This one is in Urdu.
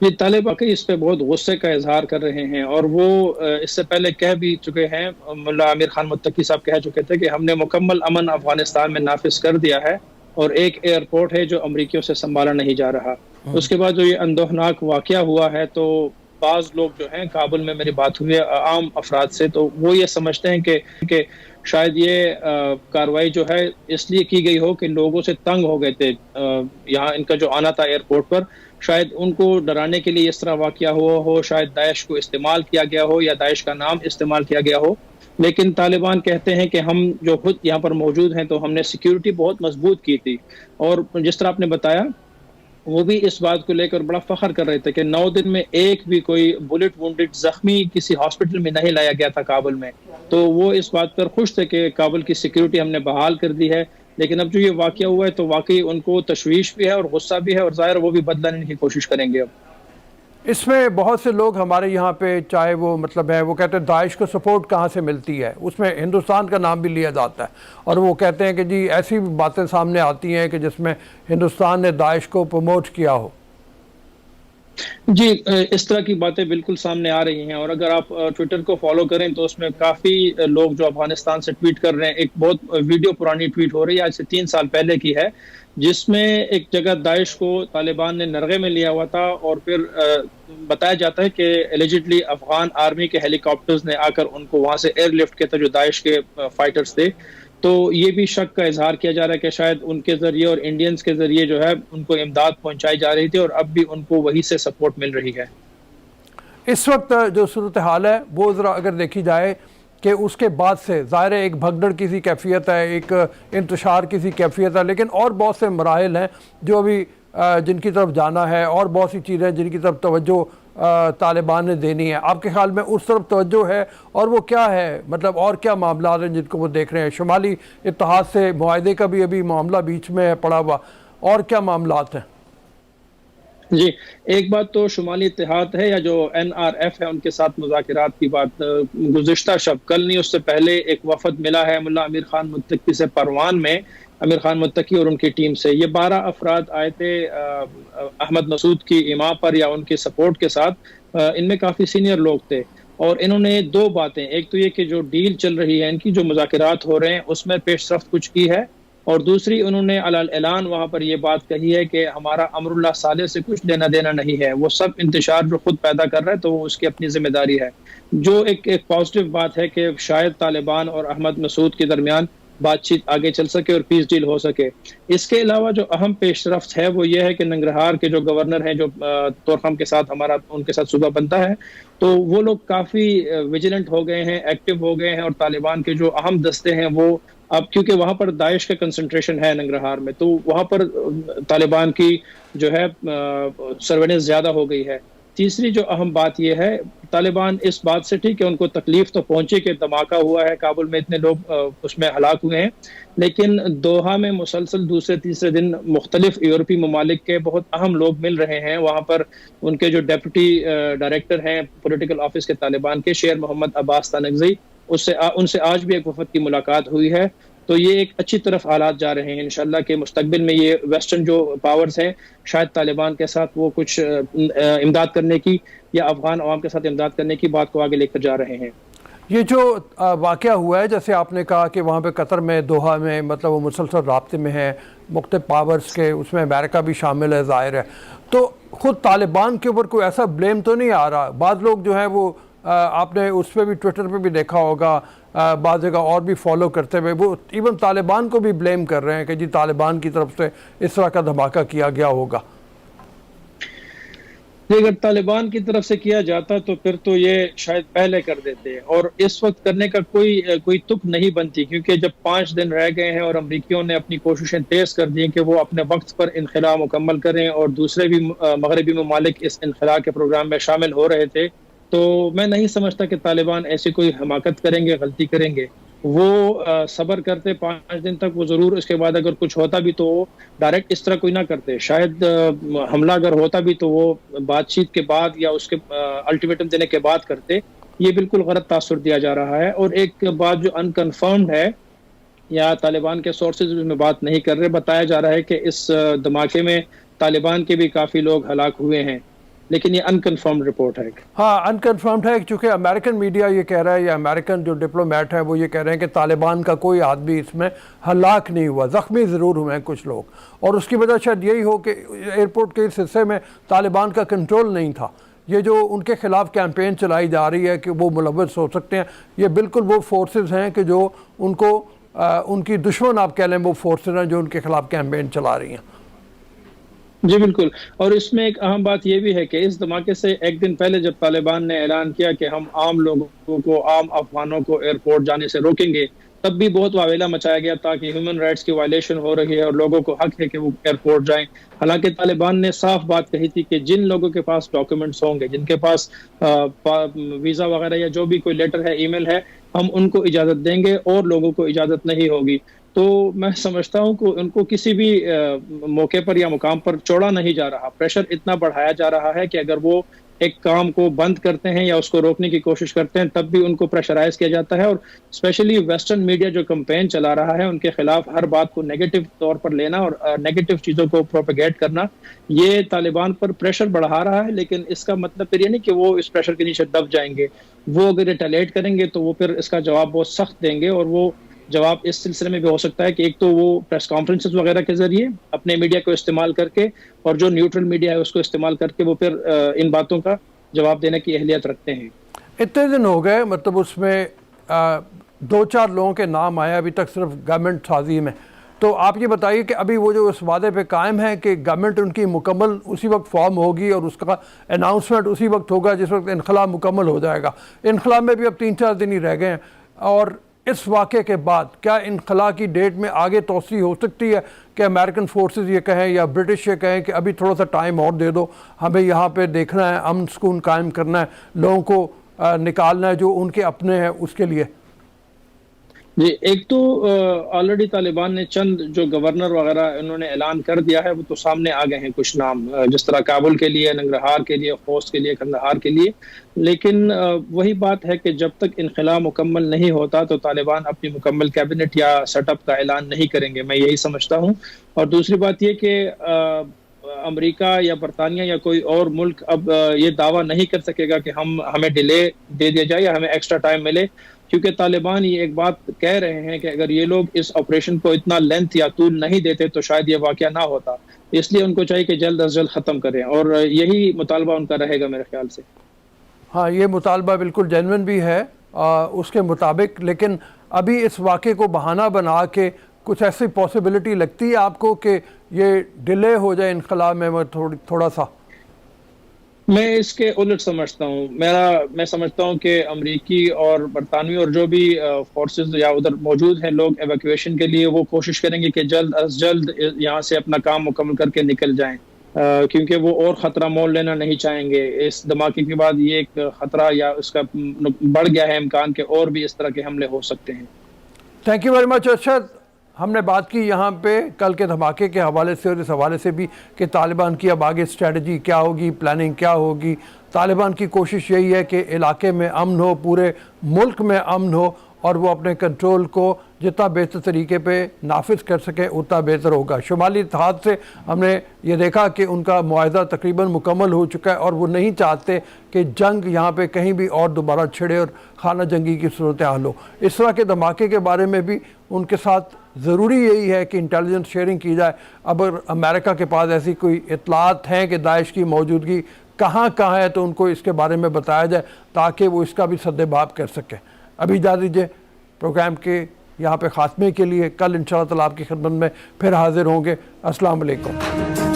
یہ طالب واقعی اس پہ بہت غصے کا اظہار کر رہے ہیں، اور وہ اس سے پہلے کہہ بھی چکے ہیں، ملا عامر خان متقی صاحب کہہ چکے تھے کہ ہم نے مکمل امن افغانستان میں نافذ کر دیا ہے، اور ایک ایئرپورٹ ہے جو امریکیوں سے سنبھالا نہیں جا رہا۔ اس کے بعد جو یہ اندوہناک واقعہ ہوا ہے، تو بعض لوگ جو ہیں کابل میں میری بات ہوئی ہے عام افراد سے، تو وہ یہ سمجھتے ہیں کہ شاید یہ کاروائی جو ہے اس لیے کی گئی ہو کہ لوگوں سے تنگ ہو گئے تھے یہاں ان کا جو آنا تھا ایئرپورٹ پر، شاید ان کو ڈرانے کے لیے اس طرح واقعہ ہوا ہو، شاید داعش کو استعمال کیا گیا ہو یا داعش کا نام استعمال کیا گیا ہو۔ لیکن طالبان کہتے ہیں کہ ہم جو خود یہاں پر موجود ہیں تو ہم نے سیکیورٹی بہت مضبوط کی تھی، اور جس طرح آپ نے بتایا وہ بھی اس بات کو لے کر بڑا فخر کر رہے تھے کہ 9 دن میں ایک بھی کوئی بلٹ وونڈڈ زخمی کسی ہاسپٹل میں نہیں لایا گیا تھا کابل میں، تو وہ اس بات پر خوش تھے کہ کابل کی سیکیورٹی ہم نے بحال کر دی ہے۔ لیکن اب جو یہ واقعہ ہوا ہے تو واقعی ان کو تشویش بھی ہے اور غصہ بھی ہے، اور ظاہر وہ بھی بدلہ لینے کی کوشش کریں گے اب۔ اس میں بہت سے لوگ ہمارے یہاں پہ چاہے وہ مطلب ہے وہ کہتے ہیں داعش کو سپورٹ کہاں سے ملتی ہے، اس میں ہندوستان کا نام بھی لیا جاتا ہے، اور وہ کہتے ہیں کہ جی ایسی باتیں سامنے آتی ہیں کہ جس میں ہندوستان نے داعش کو پروموٹ کیا ہو۔ جی، اس طرح کی باتیں بالکل سامنے آ رہی ہیں، اور اگر آپ ٹویٹر کو فالو کریں تو اس میں کافی لوگ جو افغانستان سے ٹویٹ کر رہے ہیں، ایک بہت ویڈیو پرانی ٹویٹ ہو رہی ہے، آج سے 3 سال پہلے کی ہے، جس میں ایک جگہ داعش کو طالبان نے نرغے میں لیا ہوا تھا، اور پھر بتایا جاتا ہے کہ ایلیجڈلی افغان آرمی کے ہیلی کاپٹرز نے آ کر ان کو وہاں سے ایئر لفٹ کیا تھا جو داعش کے فائٹرز تھے۔ تو یہ بھی شک کا اظہار کیا جا رہا ہے کہ شاید ان کے ذریعے اور انڈینز کے ذریعے جو ہے ان کو امداد پہنچائی جا رہی تھی، اور اب بھی ان کو وہی سے سپورٹ مل رہی ہے۔ اس وقت جو صورتحال ہے وہ ذرا اگر دیکھی جائے کہ اس کے بعد سے ظاہر ہے ایک بھگدڑ کی سی کیفیت ہے، ایک انتشار کی سی کیفیت ہے، لیکن اور بہت سے مراحل ہیں جو ابھی جن کی طرف جانا ہے، اور بہت سی چیزیں جن کی طرف توجہ طالبان نے دینی ہے۔ آپ کے خیال میں اس طرف توجہ ہے، اور وہ کیا ہے، مطلب اور کیا معاملات ہیں جن کو وہ دیکھ رہے ہیں؟ شمالی اتحاد سے معاہدے کا بھی ابھی معاملہ بیچ میں ہے پڑا ہوا، اور کیا معاملات ہیں؟ جی، ایک بات تو شمالی اتحاد ہے یا جو NRF ہے ان کے ساتھ مذاکرات کی بات، گزشتہ شب کل نہیں اس سے پہلے ایک وفد ملا ہے ملا عامر خان متقی سے پروان میں، عامر خان متقی اور ان کی ٹیم سے، یہ 12 افراد آئے تھے احمد مسعود کی ایما پر یا ان کی سپورٹ کے ساتھ، ان میں کافی سینئر لوگ تھے، اور انہوں نے 2 باتیں، ایک تو یہ کہ جو ڈیل چل رہی ہے ان کی، جو مذاکرات ہو رہے ہیں اس میں پیش رفت کچھ کی ہے، اور دوسری انہوں نے علی اعلان وہاں پر یہ بات کہی ہے کہ ہمارا امر اللہ صالح سے کچھ لینا دینا نہیں ہے، وہ سب انتشار جو خود پیدا کر رہا ہے تو وہ اس کی اپنی ذمہ داری ہے، جو ایک پازیٹیو بات ہے کہ شاید طالبان اور احمد مسعود کے درمیان بات چیت آگے چل سکے اور پیس ڈیل ہو سکے۔ اس کے علاوہ جو اہم پیش رفت ہے وہ یہ ہے کہ ننگرہار کے جو گورنر ہیں، جو طورخم کے ساتھ ہمارا ان کے ساتھ صوبہ بنتا ہے، تو وہ لوگ کافی ویجیلنٹ ہو گئے ہیں، ایکٹیو ہو گئے ہیں، اور طالبان کے جو اہم دستے ہیں وہ اب کیونکہ وہاں پر داعش کا کنسنٹریشن ہے ننگرہار میں، تو وہاں پر طالبان کی جو ہے سرویلنس زیادہ ہو گئی ہے۔ تیسری جو اہم بات یہ ہے، طالبان اس بات سے ٹھیک ہے ان کو تکلیف تو پہنچی کہ دھماکہ ہوا ہے کابل میں، اتنے لوگ اس میں ہلاک ہوئے ہیں، لیکن دوحہ میں مسلسل دوسرے تیسرے دن مختلف یورپی ممالک کے بہت اہم لوگ مل رہے ہیں وہاں پر، ان کے جو ڈیپٹی ڈائریکٹر ہیں پولیٹیکل آفس کے طالبان کے، شیر محمد عباس تانگزئی، ان سے آج بھی ایک وفد کی ملاقات ہوئی ہے، تو یہ ایک اچھی طرف حالات جا رہے ہیں انشاءاللہ کہ مستقبل میں یہ ویسٹرن جو پاورز ہیں شاید طالبان کے ساتھ وہ کچھ امداد کرنے کی یا افغان عوام کے ساتھ امداد کرنے کی بات کو آگے لے کر جا رہے ہیں۔ یہ جو واقعہ ہوا ہے جیسے آپ نے کہا کہ وہاں پہ قطر میں دوحہ میں مطلب وہ مسلسل رابطے میں ہے مختلف پاورز کے، اس میں امریکہ بھی شامل ہے ظاہر ہے، تو خود طالبان کے اوپر کوئی ایسا بلیم تو نہیں آ رہا؟ بعض لوگ جو ہیں وہ آپ نے اس پہ بھی ٹویٹر پہ بھی دیکھا ہوگا، بعض جگہ اور بھی فالو کرتے ہوئے وہ ایون طالبان کو بھی بلیم کر رہے ہیں کہ جی طالبان کی طرف سے اس طرح کا دھماکہ کیا گیا ہوگا۔ اگر طالبان کی طرف سے کیا جاتا تو پھر تو یہ شاید پہلے کر دیتے، اور اس وقت کرنے کا کوئی تک نہیں بنتی، کیونکہ جب 5 دن رہ گئے ہیں اور امریکیوں نے اپنی کوششیں تیز کر دی کہ وہ اپنے وقت پر انخلاء مکمل کریں، اور دوسرے بھی مغربی ممالک اس انخلاء کے پروگرام میں شامل ہو رہے تھے، تو میں نہیں سمجھتا کہ طالبان ایسی کوئی حماقت کریں گے، غلطی کریں گے۔ وہ صبر کرتے 5 دن تک، وہ ضرور اس کے بعد اگر کچھ ہوتا بھی تو وہ ڈائریکٹ اس طرح کوئی نہ کرتے، شاید حملہ اگر ہوتا بھی تو وہ بات چیت کے بعد یا اس کے الٹیمیٹم دینے کے بعد کرتے۔ یہ بالکل غلط تاثر دیا جا رہا ہے، اور ایک بات جو انکنفرمڈ ہے یا طالبان کے سورسز میں بات نہیں کر رہے، بتایا جا رہا ہے کہ اس دھماکے میں طالبان کے بھی کافی لوگ ہلاک ہوئے ہیں، لیکن یہ انکنفرمڈ رپورٹ ہے. ہاں انکنفرمڈ ہے، چونکہ امریکن میڈیا یہ کہہ رہا ہے یا امریکن جو ڈپلومیٹ ہیں وہ یہ کہہ رہے ہیں کہ طالبان کا کوئی آدمی اس میں ہلاک نہیں ہوا، زخمی ضرور ہوئے ہیں کچھ لوگ، اور اس کی وجہ شاید یہی ہو کہ ایئرپورٹ کے اس حصے میں طالبان کا کنٹرول نہیں تھا. یہ جو ان کے خلاف کیمپین چلائی جا رہی ہے کہ وہ ملوث ہو سکتے ہیں، یہ بالکل وہ فورسز ہیں کہ جو ان کو ان کی دشمن آپ کہہ لیں وہ فورسز ہیں جو ان کے خلاف کیمپین چلا رہی ہیں. جی بالکل، اور اس میں ایک اہم بات یہ بھی ہے کہ اس دھماکے سے ایک دن پہلے جب طالبان نے اعلان کیا کہ ہم عام لوگوں کو، عام افغانوں کو ایئرپورٹ جانے سے روکیں گے، تب بھی بہت واویلا مچایا گیا تاکہ ہیومن رائٹس کی وائلیشن ہو رہی ہے اور لوگوں کو حق ہے کہ وہ ایئرپورٹ جائیں. حالانکہ طالبان نے صاف بات کہی تھی کہ جن لوگوں کے پاس ڈاکیومنٹس ہوں گے، جن کے پاس ویزا وغیرہ یا جو بھی کوئی لیٹر ہے، ای میل ہے، ہم ان کو اجازت دیں گے اور لوگوں کو اجازت نہیں ہوگی. تو میں سمجھتا ہوں کہ ان کو کسی بھی موقع پر یا مقام پر چھوڑا نہیں جا رہا، پریشر اتنا بڑھایا جا رہا ہے کہ اگر وہ ایک کام کو بند کرتے ہیں یا اس کو روکنے کی کوشش کرتے ہیں تب بھی ان کو پریشرائز کیا جاتا ہے. اور اسپیشلی ویسٹرن میڈیا جو کمپین چلا رہا ہے ان کے خلاف ہر بات کو نیگیٹو طور پر لینا اور نیگیٹو چیزوں کو پروپیگیٹ کرنا، یہ طالبان پر پریشر بڑھا رہا ہے. لیکن اس کا مطلب پھر یہ نہیں کہ وہ اس پریشر کے نیچے دب جائیں گے. وہ اگر ریٹیلیٹ کریں گے تو وہ پھر اس کا جواب بہت سخت دیں گے، اور وہ جواب اس سلسلے میں بھی ہو سکتا ہے کہ ایک تو وہ پریس کانفرنسز وغیرہ کے ذریعے اپنے میڈیا کو استعمال کر کے، اور جو نیوٹرل میڈیا ہے اس کو استعمال کر کے وہ پھر ان باتوں کا جواب دینے کی اہلیت رکھتے ہیں. اتنے دن ہو گئے، مطلب اس میں دو چار لوگوں کے نام آئے ابھی تک صرف گورنمنٹ سازی میں، تو آپ یہ بتائیے کہ ابھی وہ جو اس وعدے پہ قائم ہے کہ گورنمنٹ ان کی مکمل اسی وقت فارم ہوگی اور اس کا اناؤنسمنٹ اسی وقت ہوگا جس وقت انخلا مکمل ہو جائے گا. انخلا میں بھی اب 3-4 دن ہی رہ گئے ہیں، اور اس واقعے کے بعد کیا انخلا کی ڈیٹ میں آگے توسیع ہو سکتی ہے کہ امریکن فورسز یہ کہیں یا برٹش یہ کہیں کہ ابھی تھوڑا سا ٹائم اور دے دو، ہمیں یہاں پہ دیکھنا ہے، امن سکون قائم کرنا ہے، لوگوں کو نکالنا ہے جو ان کے اپنے ہیں اس کے لیے؟ جی، ایک تو آلریڈی طالبان نے چند جو گورنر وغیرہ انہوں نے اعلان کر دیا ہے، وہ تو سامنے آ گئے ہیں کچھ نام، جس طرح کابل کے لیے، ننگرہار کے لیے، خوست کے لیے، کندہار کے لیے. لیکن وہی بات ہے کہ جب تک انخلا مکمل نہیں ہوتا تو طالبان اپنی مکمل کیبنٹ یا سیٹ اپ کا اعلان نہیں کریں گے، میں یہی سمجھتا ہوں. اور دوسری بات یہ کہ امریکہ یا برطانیہ یا کوئی اور ملک اب یہ دعویٰ نہیں کر سکے گا کہ ہمیں ڈیلے دے دیا جائے یا ہمیں ایکسٹرا ٹائم ملے، کیونکہ طالبان یہ ایک بات کہہ رہے ہیں کہ اگر یہ لوگ اس آپریشن کو اتنا لینتھ یا طول نہیں دیتے تو شاید یہ واقعہ نہ ہوتا. اس لیے ان کو چاہیے کہ جلد از جلد ختم کریں، اور یہی مطالبہ ان کا رہے گا میرے خیال سے. ہاں، یہ مطالبہ بالکل جینوئن بھی ہے اس کے مطابق، لیکن ابھی اس واقعے کو بہانہ بنا کے کچھ ایسی پاسبلٹی لگتی ہے آپ کو کہ یہ ڈیلے ہو جائے انخلا میں تھوڑا سا؟ میں اس کے الٹ سمجھتا ہوں. میں سمجھتا ہوں کہ امریکی اور برطانوی اور جو بھی فورسز یا ادھر موجود ہیں لوگ ایویکویشن کے لیے، وہ کوشش کریں گے کہ جلد از جلد یہاں سے اپنا کام مکمل کر کے نکل جائیں، کیونکہ وہ اور خطرہ مول لینا نہیں چاہیں گے. اس دھماکے کے بعد یہ ایک خطرہ یا اس کا بڑھ گیا ہے امکان کہ اور بھی اس طرح کے حملے ہو سکتے ہیں. Thank you very much Arshad. ہم نے بات کی یہاں پہ کل کے دھماکے کے حوالے سے اور اس حوالے سے بھی کہ طالبان کی اب آگے اسٹریٹجی کیا ہوگی، پلاننگ کیا ہوگی. طالبان کی کوشش یہی ہے کہ علاقے میں امن ہو، پورے ملک میں امن ہو، اور وہ اپنے کنٹرول کو جتنا بہتر طریقے پہ نافذ کر سکے اتنا بہتر ہوگا. شمالی اتحاد سے ہم نے یہ دیکھا کہ ان کا معاہدہ تقریباً مکمل ہو چکا ہے، اور وہ نہیں چاہتے کہ جنگ یہاں پہ کہیں بھی اور دوبارہ چھڑے اور خانہ جنگی کی صورتحال ہو. اس طرح کے دھماکے کے بارے میں بھی ان کے ساتھ ضروری یہی ہے کہ انٹیلیجنس شیئرنگ کی جائے. اگر امریکہ کے پاس ایسی کوئی اطلاعات ہیں کہ داعش کی موجودگی کہاں ہے تو ان کو اس کے بارے میں بتایا جائے تاکہ وہ اس کا بھی سد باب کر سکیں. ابھی اجازت دیجیے، پروگرام کے یہاں پہ خاتمے کے لیے کل انشاءاللہ تعالیٰ آپ کی خدمت میں پھر حاضر ہوں گے. السلام علیکم.